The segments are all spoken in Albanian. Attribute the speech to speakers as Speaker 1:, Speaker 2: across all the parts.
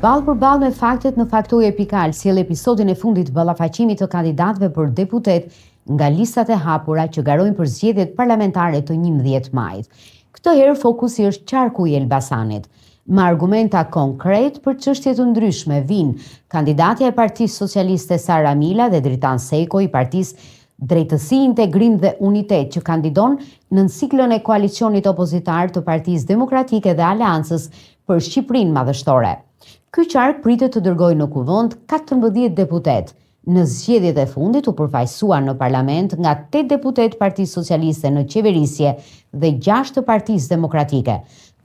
Speaker 1: Ballë për ballë me faktet në Faktoj Epikal, sjell episodin e fundit të ballafaqimit të kandidatëve për deputet nga listat e hapura që garojnë për zgjedhjet parlamentare të 11 majit. Këtë herë fokusi është qarku i Elbasanit. Me argumenta konkret për çështje të ndryshme vinë kandidatja e Partisë Socialiste Sara Mila dhe Dritan Seko i Partisë Drejtësi, Integrim dhe Unitet që kandidon në siklën e koalicionit opozitar të Partisë Demokratike dhe Aleancës për Shqipërinë Madhështore. Ky qark pritet të dërgojë në kuvend 14 deputet. Në zgjedhjet e fundit u përfaqësuan në parlament nga 8 deputet Partisë Socialiste në qeverisje dhe 6 të Partisë Demokratike.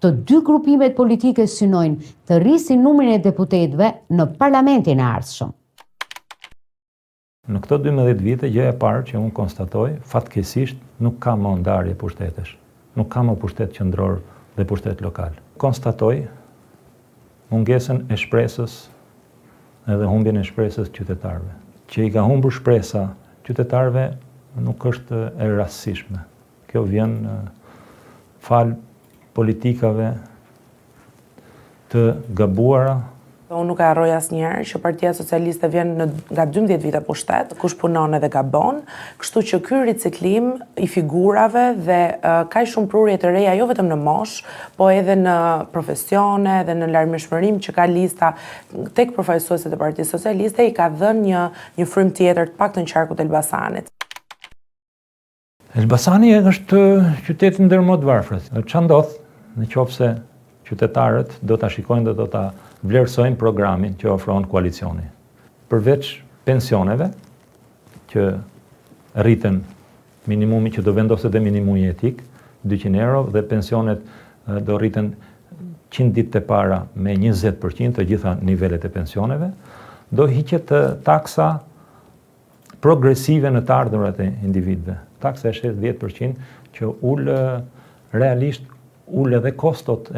Speaker 1: Të dy grupimet politike synojnë të rrisin numrin e deputetëve në parlamentin e ardhshëm.
Speaker 2: Në këto 12 vite, gjëja e parë që unë konstatoj, fatkeqësisht nuk ka më ndarje pushtetesh. Nuk ka më pushtet qendror dhe pushtet lokal. Konstatoj mungesën e shpresës edhe humbjen e shpresës qytetarëve. Që i ka humbur shpresa qytetarëve nuk është e rastësishme. Kjo vjen fal politikave të gabuara.
Speaker 3: Unë nuk e harroj asnjëherë që Partia Socialiste vjen nga 12 vite pushtet, kush punon edhe gabon, kështu që ky riciklim i figurave dhe kaq shumë prurje të reja jo vetëm në moshë, po edhe në profesione dhe në larmishmërim që ka lista tek përfaqësuesit e Partisë Socialiste, i ka dhënë një frym tjetër të paktën qarkut të Elbasanit.
Speaker 2: Elbasani është qyteti ndër më të varfër. Çfarë ndodh nëse qytetarët do ta shikojnë dhe do ta vlerësojnë programin që ofron koalicioni. Përveç pensioneve, që rriten minimumi që do vendoset dhe minimumi jetik, 200 euro, dhe pensionet do rriten 100 ditë të para me 20% të gjitha nivelet e pensioneve, do hiqet taksa progresive në të ardhurat e individëve. Taksa e 10% që realisht ul edhe kostot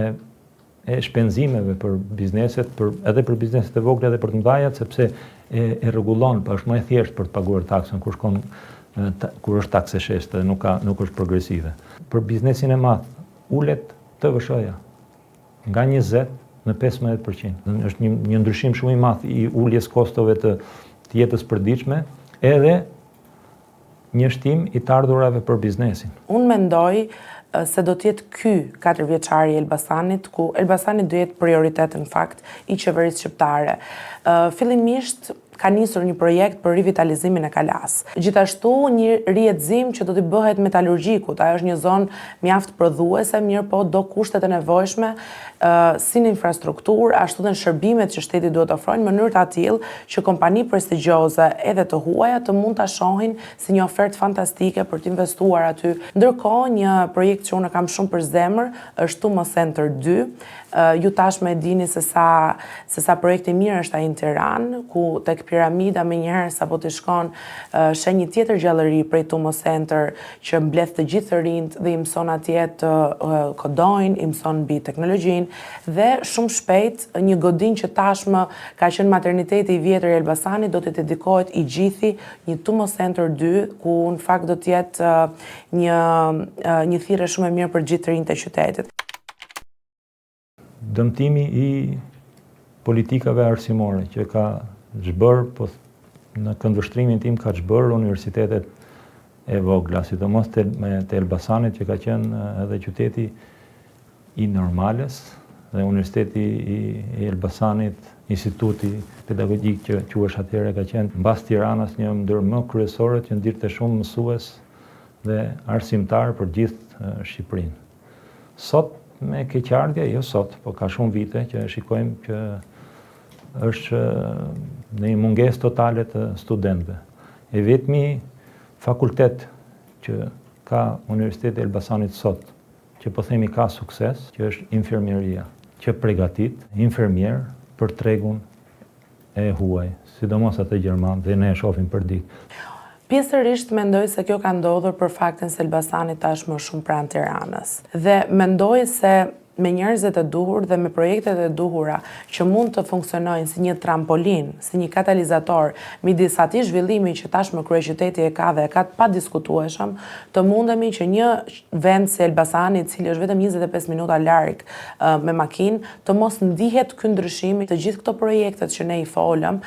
Speaker 2: e shpenzimeve për bizneset, edhe për bizneset e vogla edhe për të mëdhajat, sepse e rregullon, pa është më e thjeshtë për të paguar taksën kur është taksë e sheshtë dhe nuk është progresive. Për biznesin e madh ulet TVSH-ja nga 20 në 15%. Është një ndryshim shumë i madh i uljes kostove të jetës përditshme, edhe një shtim i të ardhurave për biznesin.
Speaker 3: Unë mendoj se do t'jetë ky 4 vjeçari i Elbasanit, ku Elbasani do jetë prioritet në fakt i qeverisë shqiptare. Fillimisht ka nisur një projekt për rivitalizimin e Kalas. Gjithashtu një rihetëzim që do t'i bëhet metalurgjikut. Ajo është një zonë mjaft prodhuese, mirë po do kushtet e nevojshme si në infrastrukturë, ashtu dhe në shërbimet që shteti duhet ofrojnë në mënyrë të tillë që kompani prestigjioze edhe të huaja të mund ta shohin si një ofertë fantastike për të investuar aty. Ndërkohë, një projekt që unë kam shumë për zemër është Tumo Center 2. Ju tashmë e dini se sa projekti mirë është ai në Tiranë, ku tek piramida me njëherë sa po të shkon shenjë tjetër gjallëri prej Tumo Center që mbledh të gjithë të rinjt dhe i mëson atje të kodojnë, i mëson mbi teknologjinë dhe shumë shpejt një godinj që tashmë ka qenë materniteti i vjetër i Elbasanit do të dedikohet i gjithi një Tumo Center 2 ku në fakt do të jetë një thirrje shumë e mirë për gjithë të rinjt e qytetit.
Speaker 2: Dëmtimi i politikave arsimore që ka zhbër, po në këndvështrimin tim ka zhbër universitetet e vogla, sidomos të Elbasanit që ka qenë edhe qyteti i normales dhe universiteti i Elbasanit, instituti pedagogjik që quhesh atëherë ka qenë mbas Tiranës një ndër më kryesorët që ndirte shumë mësues dhe arsimtar për gjithë Shqipërinë. Sot me keqardhje, jo sot, po ka shumë vite që shikojmë që është në një mungesë totale të studentëve. E vetmi fakultet që ka Universiteti i Elbasanit sot, që po themi ka sukses, që është infermieria, që përgatit infermier për tregun e huaj, sidomos atë gjerman, dhe ne e shohim për ditë.
Speaker 3: Pjesërisht mendoj se kjo ka ndodhur për faktin se Elbasani tashmë është shumë pranë Tiranës. Dhe mendoj se me njerëzit e duhur dhe me projektet e duhura që mund të funksionojnë si një trampolin, si një katalizator midis atij zhvillimi që tashmë kryeqyteti e ka dhe e ka të padiskutueshëm, të mundemi që një vend si Elbasani, i cili është vetëm 25 minuta larg me makinë, të mos ndihet ky ndryshim. Të gjithë këto projektet që ne i folëm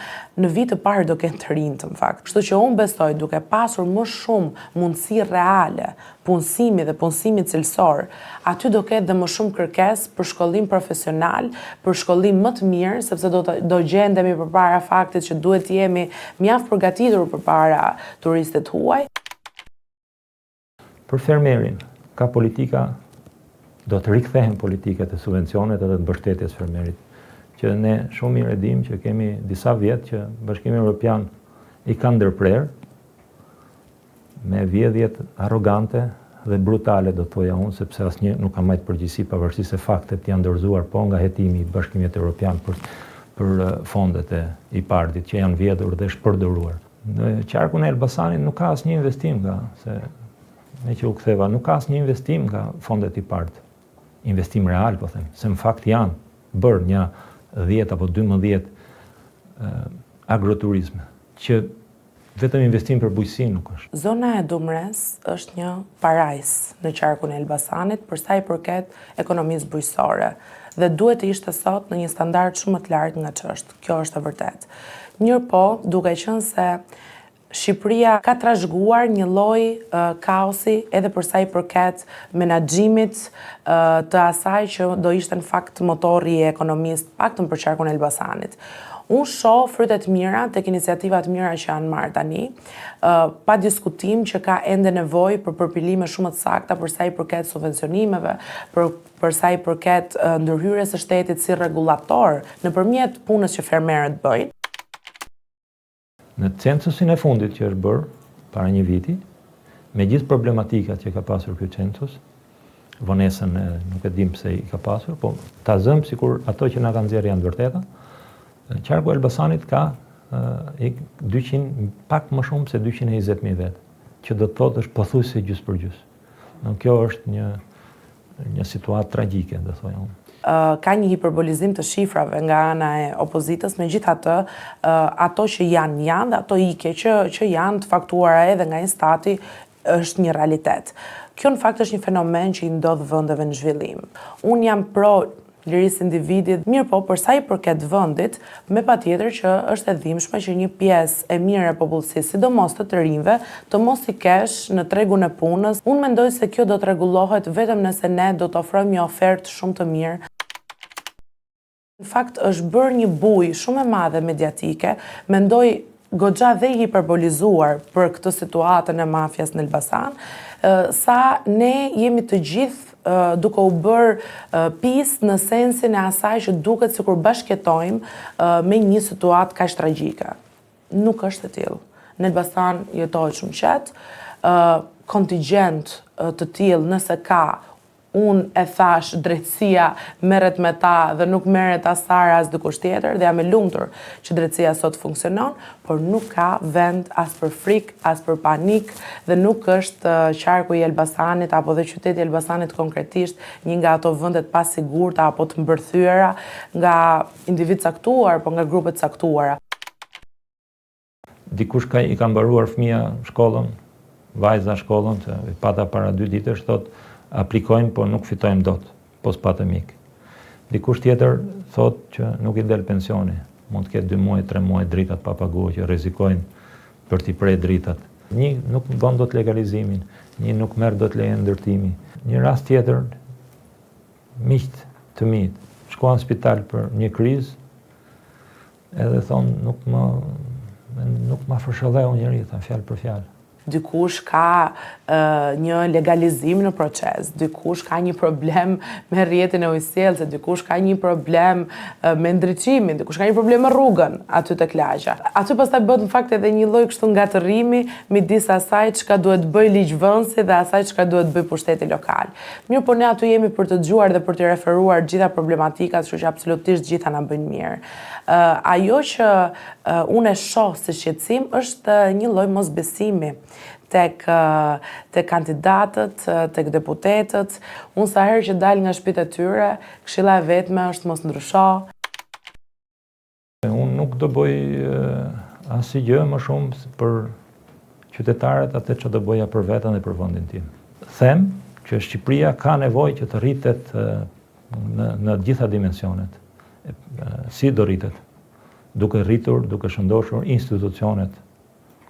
Speaker 3: në vit të parë do kenë të rinjt në fakt. Kështu që unë besoj duke pasur më shumë mundësi reale punësimi dhe punësimi cilësor, aty do ketë dhe më shumë kërkesë për shkollim profesional, për shkollim më të mirë, sepse do gjendemi përpara faktit që duhet të jemi mjaft përgatitur përpara turistët huaj.
Speaker 2: Për fermerin, ka politika, do të rikthehen politikat e subvencionet edhe të mbështetjes fermerit, që ne shumë mirë e dim që kemi disa vjet që Bashkimi Evropian i ka ndërprer me vjedhjet arrogante dhe brutale, do thoja unë, sepse asnjë nuk ka marrë përgjegjësi pavarësisht se faktet janë dorëzuar po nga hetimi i Bashkimit Evropian për fondet e IPARD-it që janë vjedhur dhe shpërdoruar. Në qarkun e Elbasanit nuk ka asnjë investim me që u ktheva, nuk ka asnjë investim nga fondet IPARD. Investim real, po them, se në fakt janë bërë një 10 apo 12 agroturizme, që vetëm investim për bujqësi nuk është.
Speaker 3: Zona e Dumres është një parajs në qarkun e Elbasanit për sa i përket ekonomisë bujqësore dhe duhet të ishte sot në një standard shumë më të lartë nga ç'është. Kjo është e vërtetë. Mirëpo, duke qenë se Shqipëria ka trashëguar një lloj kaosi edhe për sa i përket menaxhimit të asaj që do ishte në fakt motori i ekonomisë, paktën për qarkun e Elbasanit. Unë shoh frytet mira tek iniciativat mira që janë marrë tani, pa diskutim që ka ende nevojë për përpilime shumë të sakta për sa i përket subvencionimeve, për sa i përket ndërhyrjes së shtetit si rregullator nëpërmjet punës që fermerët bëjnë.
Speaker 2: Në censusin e fundit që është bërë para një viti, me gjithë problematikat që ka pasur ky census, vonesën nuk e dim pse i ka pasur, po ta zëm sikur ato që na kanë nxjerrë janë vërteta. Qarku e Elbasanit ka 200, pak më shumë se 220.000 vetë, që do të thotë është pothuajse gjys për gjys. Kjo është një situatë tragjike, do thoja unë.
Speaker 3: Ka një hiperbolizim të shifrave nga ana e opozitës, megjithatë ato që janë dhe ato ike që janë të faktuara edhe nga Instati është një realitet. Kjo në fakt është një fenomen që i ndodh vendeve në zhvillim. Unë jam pro lirisë individit, mirë po për sa i përket vendit, me patjetër që është e dhimbshme që një pjesë e mirë e popullsisë, sidomos të rinjve, të mos i kesh në tregun e punës. Unë mendoj se kjo do të rregullohet vetëm nëse ne do të ofrojmë një ofertë shumë të mirë. Në fakt është bërë një bujë shumë e madhe mediatike, mendoj goxha dhe i hiperbolizuar për këtë situatën e mafjas në Elbasan, sa ne jemi të gjithë duke u bërë pjesë në sensin e asaj që duket sikur bashkëjetojmë me një situatë kaq tragjike. Nuk është e tillë. Në Elbasan jetohet shumë qetë, kontingjent të tillë nëse ka, unë e thash, drejtësia merret me ta dhe nuk merret asara as dikush tjetër dhe jam e lumtur që drejtësia sot funksionon, por nuk ka vend as për frikë, as për panik dhe nuk është qarku i Elbasanit apo dhe qyteti i Elbasanit konkretisht një nga ato vendet pasigurta apo të mbërthyera nga individ caktuar apo nga grupe të caktuara.
Speaker 2: Dikush i ka mbaruar fëmia shkollën, vajza shkollën, që i pata para 2 ditësh, thotë aplikojmë, po nuk fitojmë dot, po s'patë mik. Dikush tjetër thot që nuk i del pensioni, mund të ketë 2 muaj, 3 muaj dritat pa paguar që rrezikojnë për t'i prej dritat. Një nuk bën dot legalizimin, një nuk merr dot leje ndërtimi. Një rast tjetër, miqt të mi shkuan në spital për një krizë, edhe thon nuk më fërshëlleu njëri, tha fjalë për fjalë.
Speaker 3: Dikush ka një legalizim në proces, dikush ka një problem me rrjetin e ujësjellse, dikush ka një problem me ndriçimin, dikush ka një problem me rrugën aty tek lagja. Aty pastaj bëhet në fakt edhe një lloj kështu ngatërrimi midis asaj çka duhet bëj ligjvënësi dhe asaj çka duhet bëj pushteti lokal. Mirë, po ne aty jemi për të dëgjuar dhe për të referuar gjitha problematikat, kështu që absolutisht gjitha na bëjnë mirë. Ajo që unë e shoh si shqetësim është një lloj mosbesimi tek kandidatët, tek deputetët. Unë sa herë që dal nga shtëpitë e tyre, këshilla e vetme është mos ndrysho.
Speaker 2: Unë nuk do bëj asgjë më shumë për qytetarët atë që do bëja për veten dhe për vendin tim. Them që Shqipëria ka nevojë që të rritet në gjitha dimensionet. Si do rritet? Duke rritur, duke shëndoshur institucionet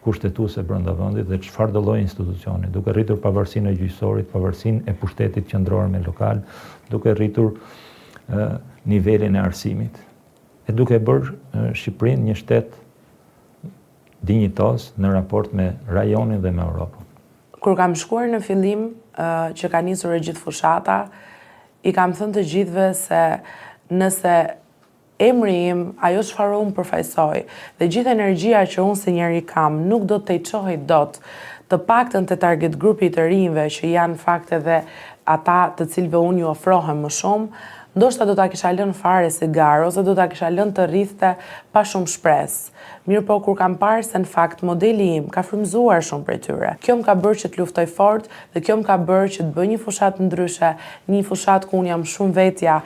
Speaker 2: kushtetuese brenda vendit dhe çfarë do lloj institucioni, duke rritur pavarësinë e gjyqësorit, pavarësinë e pushtetit qendror me lokal, duke rritur nivelin e arsimit, e duke bërë Shqipërinë një shtet dinjitos në raport me rajonin dhe me Europën.
Speaker 3: Kur kam shkuar në fillim që ka nisur e gjithë fushata, i kam thënë të gjithëve se nëse emri im, ajo çfarë unë përfaqësoj, dhe gjithë energjia që unë si njeri kam, nuk do të çojë dot të paktën te target grupi të rinjve që janë fakt edhe ata të cilëve unë ju ofrohem më shumë, ndoshta do ta kisha lënë fare sigar ose do ta kisha lënë të rrithte pa shumë shpresë. Mirë po kur kam parë se në fakt modeli im ka frymzuar shumë prej tyre. Kjo më ka bërë që të luftoj fort dhe kjo më ka bërë që të bëj një fushat ndryshe, një fushat ku unë jam shumë vetja.